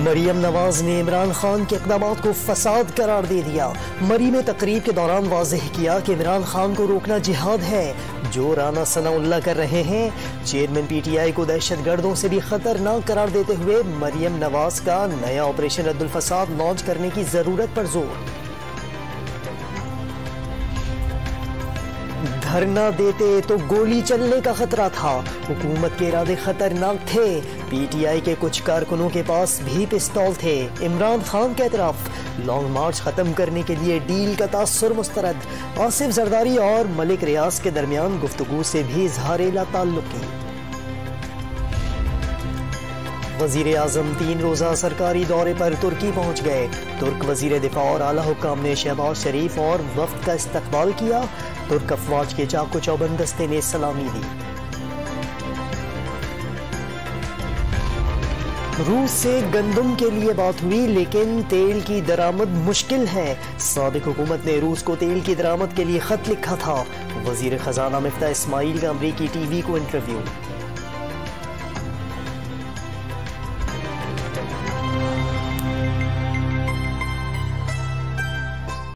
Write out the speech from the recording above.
मरियम नवाज ने इमरान खान के इक़दामात को फसाद करार दे दिया। मरी में तकरीब के दौरान वाज़ेह किया कि इमरान खान को रोकना जिहाद है जो राना सनाउल्लाह कर रहे हैं। चेयरमैन PTI को दहशतगर्दों से भी खतरनाक करार देते हुए मरियम नवाज का नया ऑपरेशन रद्दुल फसाद लॉन्च करने की जरूरत पर जोर। धरना देते तो गोली चलने का खतरा था, हुकूमत के इरादे खतरनाक थे। PTI के कुछ कारकुनों के पास भी पिस्तौल थे। इमरान खान के तरफ लॉन्ग मार्च खत्म करने के लिए डील का तासुर मुस्तरद। आसिफ जरदारी और मलिक रियाज के दरमियान गुफ्तगू से भी इजहार लाताल्लुकी। वजीर आजम 3 रोजा सरकारी दौरे पर तुर्की पहुंच गए। तुर्क वजीर दिफा और आला हुक्काम ने शहबाज शरीफ और वफ्द का इस्तकबाल किया। तुर्क अफवाज के चाको चौबंद दस्ते ने सलामी दी। रूस से गंदम के लिए बात हुई लेकिन तेल की दरामद मुश्किल है। साबिक हुकूमत ने रूस को तेल की दरामद के लिए खत लिखा था। वजीर खजाना मिफ्ता इस्माइल का अमरीकी TV को इंटरव्यू।